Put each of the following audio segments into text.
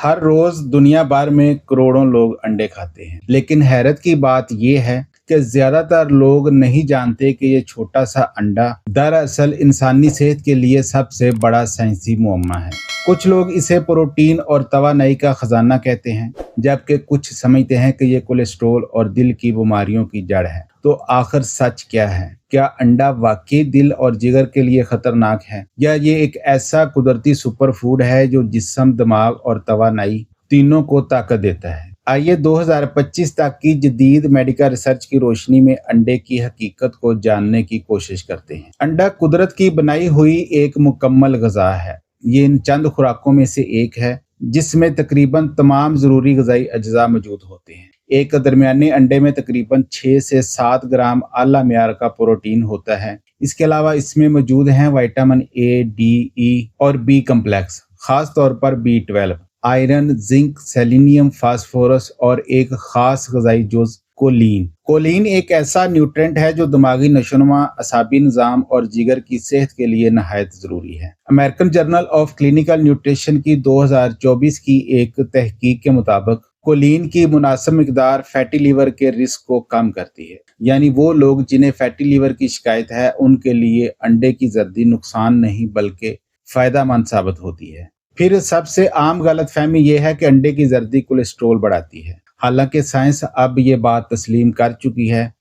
हर रोज दुनिया भर में करोड़ों लोग अंडे खाते हैं, लेकिन हैरत की बात यह है कि ज्यादातर लोग नहीं जानते कि ये छोटा सा अंडा दरअसल इंसानी सेहत के लिए सबसे बड़ा साइंसी मुअम्मा है। कुछ लोग इसे प्रोटीन और तवानाई का खजाना कहते हैं, जबकि कुछ समझते हैं कि ये कोलेस्ट्रॉल और दिल की बीमारियों की जड़ है। तो आखिर सच क्या है? क्या अंडा वाकई दिल और जिगर के लिए खतरनाक है, या ये एक ऐसा कुदरती सुपर फूड है जो जिस्म, दिमाग और तवानाई तीनों को ताकत देता है? आइए 2025 तक की जदीद मेडिकल रिसर्च की रोशनी में अंडे की हकीकत को जानने की कोशिश करते हैं। अंडा कुदरत की बनाई हुई एक मुकम्मल ग़िज़ा है। ये इन चंद खुराकों में से एक है जिसमें तकरीबन तमाम ज़रूरी ग़िज़ाई अज्जा मौजूद होते हैं। एक दरमियाने अंडे में तकरीबन 6 से 7 ग्राम आला मियार का प्रोटीन होता है। इसके अलावा इसमें मौजूद हैं विटामिन ए, डी, ई और बी कम्प्लेक्स, खास तौर पर B12, iron, zinc, selenium, phosphorus और एक खास ग़िज़ाई जुज़ कोलीन एक ऐसा न्यूट्रेंट है जो दिमागी नशोनुमा, असाबी निज़ाम और जिगर की सेहत के लिए नहायत ज़रूरी है। American journal of clinical nutrition की 2024 की एक तहकीक के मुताबिक कोलीन की मुनासिब मिकदार फैटी लीवर के रिस्क को कम करती है। यानी वो लोग जिन्हें फैटी लीवर की शिकायत है, उनके लिए अंडे की जर्दी नुकसान नहीं बल्कि फ़ायदेमंद साबित होती है। फिर सबसे आम गलतफहमी यह है कि अंडे की जर्दी कोलेस्ट्रॉल बढ़ाती है। हालांकि साइंस अब ये बात तस्लीम कर चुकी है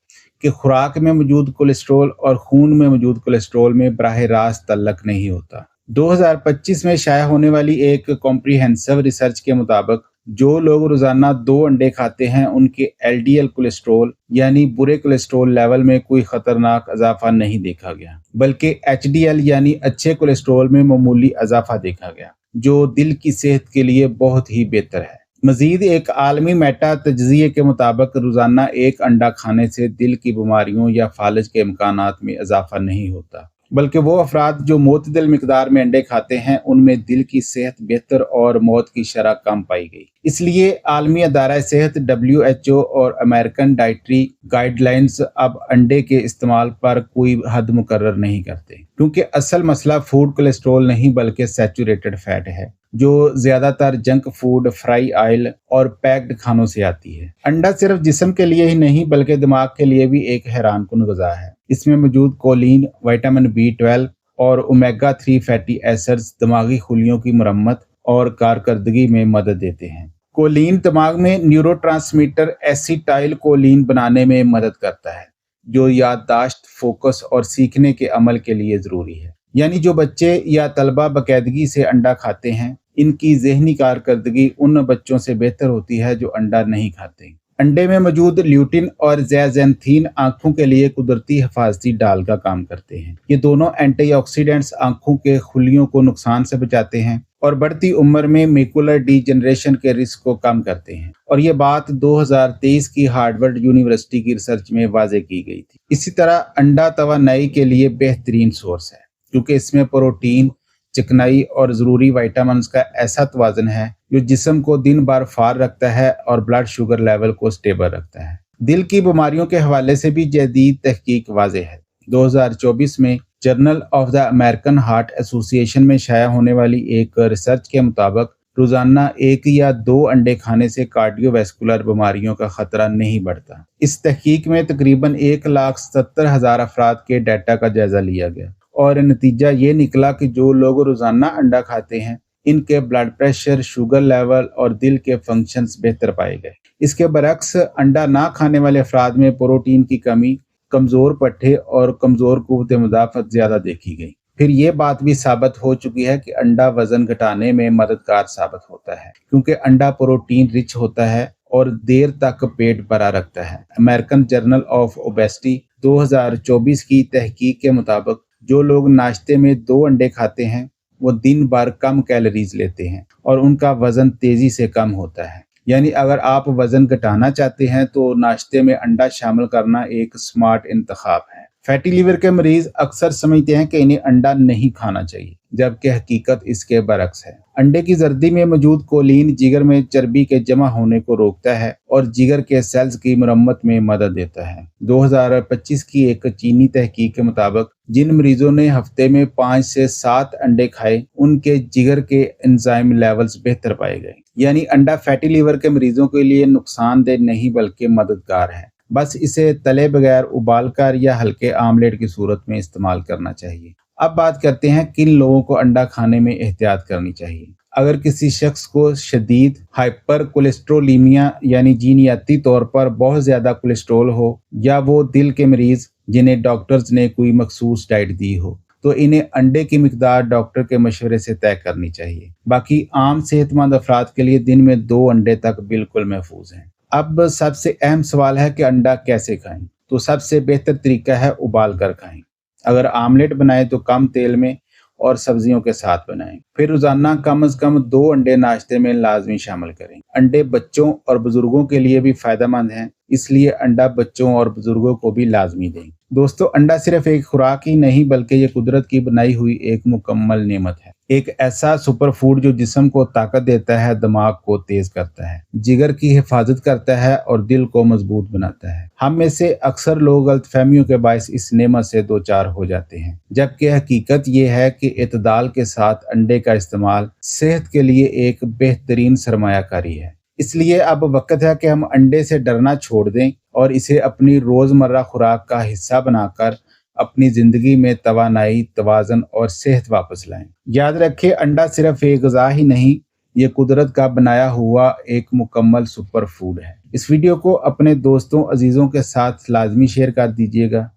कि खुराक में मौजूद कोलेस्ट्रॉल और खून में मौजूद कोलेस्ट्रॉल में बराह रास्त तल्लुक नहीं होता। 2025 में शाया होने वाली एक कॉम्प्रिहेंसिव रिसर्च के मुताबिक जो लोग रोजाना 2 अंडे खाते हैं, उनके LDL कोलेस्ट्रॉल यानी बुरे कोलेस्ट्रॉल लेवल में कोई खतरनाक इजाफा नहीं देखा गया, बल्कि HDL यानी अच्छे कोलेस्ट्रॉल में मामूली इजाफा देखा गया, जो दिल की सेहत के लिए बहुत ही बेहतर है। मजीद एक आलमी मेटा तज्ज़िये के मुताबिक रोजाना एक अंडा खाने से दिल की बीमारियों या फालज के इम्कानात में इजाफा नहीं होता, बल्कि वो अफराद जो मोतदल मिकदार में अंडे खाते हैं, उनमें दिल की सेहत बेहतर और मौत की शरह कम पाई गई। इसलिए आलमी अदारा सेहत WHO और अमेरिकन डाइटरी गाइडलाइंस अब अंडे के इस्तेमाल पर कोई हद मुकर्रर नहीं करते, क्योंकि असल मसला फूड कोलेस्ट्रॉल नहीं बल्कि सैचुरेटेड फैट है, जो ज्यादातर जंक फूड, फ्राई ऑयल और पैक्ड खानों से आती है। अंडा सिर्फ जिस्म के लिए ही नहीं बल्कि दिमाग के लिए भी एक हैरानकुन ग़िज़ा है। इसमें मौजूद कोलीन, विटामिन B12 और ओमेगा 3 फैटी एसिड्स दिमागी खुलियों की मरम्मत और कारकर्दगी में मदद देते हैं। कोलीन दिमाग में न्यूरोट्रांसमीटर एसिटाइल कोलीन बनाने में मदद करता है, जो याददाश्त, फोकस और सीखने के अमल के लिए ज़रूरी है। यानी जो बच्चे या तलबा बाकायदगी से अंडा खाते हैं, इनकी ज़हनी कारकर्दगी उन बच्चों से बेहतर होती है जो अंडा नहीं खाते। अंडे में मौजूद ल्यूटिन और ज़ैज़ैंथीन आंखों के लिए कुदरती हिफाजती ढाल का काम करते हैं। ये दोनों एंटीऑक्सीडेंट्स आंखों के खुलियों को नुकसान से बचाते हैं और बढ़ती उम्र में मैकुलर डीजनरेशन के रिस्क को कम करते हैं। और ये बात 2023 की हार्वर्ड यूनिवर्सिटी की रिसर्च में वाज़ेह की गई थी। इसी तरह अंडा तवानाई के लिए बेहतरीन सोर्स है, क्योंकि इसमें प्रोटीन, चिकनाई और ज़रूरी विटामिन्स का ऐसा तवाज़ुन है जो जिस्म को दिन भर फार रखता है और ब्लड शुगर लेवल को स्टेबल रखता है। दिल की बीमारियों के हवाले से भी जदीद तहकीक वाज़ेह है। 2024 में journal of the American heart association में शाया होने वाली एक रिसर्च के मुताबिक रोजाना 1 या 2 अंडे खाने से कार्डियोवैस्कुलर बीमारियों का खतरा नहीं बढ़ता। इस तहकीक में तकरीबन 1,70,000 अफराद के डाटा का जायजा लिया गया और नतीजा ये निकला कि जो लोग रोजाना अंडा खाते हैं, इनके ब्लड प्रेशर, शुगर लेवल और दिल के फंक्शंस बेहतर पाए गए। इसके बरक्स अंडा ना खाने वाले अफराद में प्रोटीन की कमी, कमज़ोर पट्टे और कमज़ोर क़ुव्वत मुदाफ़त ज़्यादा देखी गई। फिर ये बात भी साबित हो चुकी है कि अंडा वज़न घटाने में मददगार साबित होता है, क्योंकि अंडा प्रोटीन रिच होता है और देर तक पेट भरा रखता है। अमेरिकन जर्नल ऑफ ओबेसिटी 2024 की तहकीक के मुताबिक जो लोग नाश्ते में 2 अंडे खाते हैं, वो दिन भर कम कैलोरीज लेते हैं और उनका वज़न तेज़ी से कम होता है। यानी अगर आप वज़न घटाना चाहते हैं तो नाश्ते में अंडा शामिल करना एक स्मार्ट इंतखाब है। फैटी लीवर के मरीज अक्सर समझते हैं कि इन्हें अंडा नहीं खाना चाहिए, जबकि हकीकत इसके बरक्स है। अंडे की जर्दी में मौजूद कोलिन जिगर में चर्बी के जमा होने को रोकता है और जिगर के सेल्स की मरम्मत में मदद देता है। 2025 की एक चीनी तहकीक के मुताबिक जिन मरीजों ने हफ्ते में 5 से 7 अंडे खाए, उनके जिगर के एंजाइम लेवल्स बेहतर पाए गए। यानी अंडा फैटी लीवर के मरीजों के लिए नुकसानदेह नहीं बल्कि मददगार है। बस इसे तले बगैर उबालकर या हल्के आमलेट की सूरत में इस्तेमाल करना चाहिए। अब बात करते हैं किन लोगों को अंडा खाने में एहतियात करनी चाहिए। अगर किसी शख्स को शदीद हाइपर कोलेस्ट्रोलीमिया यानी जीनियाती तौर पर बहुत ज्यादा कोलेस्ट्रोल हो, या वो दिल के मरीज जिन्हें डॉक्टर्स ने कोई मखसूस डाइट दी हो, तो इन्हें अंडे की मिकदार डॉक्टर के मशवरे से तय करनी चाहिए। बाकी आम सेहतमंद अफराद के लिए दिन में 2 अंडे तक बिल्कुल महफूज हैं। अब सबसे अहम सवाल है कि अंडा कैसे खाएं। तो सबसे बेहतर तरीका है उबाल कर खाएं। अगर आमलेट बनाएं तो कम तेल में और सब्जियों के साथ बनाएं। फिर रोजाना कम से कम 2 अंडे नाश्ते में लाजमी शामिल करें। अंडे बच्चों और बुजुर्गों के लिए भी फायदेमंद हैं, इसलिए अंडा बच्चों और बुजुर्गों को भी लाजमी दें। दोस्तों, अंडा सिर्फ एक खुराक ही नहीं बल्कि ये कुदरत की बनाई हुई एक मुकम्मल नेमत है। एक ऐसा सुपर फूड जो जिस्म को ताकत देता है, दिमाग को तेज करता है, जिगर की हिफाजत करता है और दिल को मजबूत बनाता है। हम में से अक्सर लोग गलतफहमियों के बायस इस नेमत से दो चार हो जाते हैं, जबकि हकीकत ये है कि इत्दाल के साथ अंडे का इस्तेमाल सेहत के लिए एक बेहतरीन सरमायाकारी है। इसलिए अब वक्त है कि हम अंडे से डरना छोड़ दें और इसे अपनी रोजमर्रा खुराक का हिस्सा बनाकर अपनी जिंदगी में तवानाई, तवाज़न और सेहत वापस लाएं। याद रखें, अंडा सिर्फ एक ग़िज़ा ही नहीं, ये कुदरत का बनाया हुआ एक मुकम्मल सुपर फूड है। इस वीडियो को अपने दोस्तों अजीज़ों के साथ लाजमी शेयर कर दीजिएगा।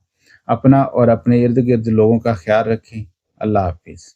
अपना और अपने इर्द गिर्द लोगों का ख्याल रखें। अल्लाह हाफिज़।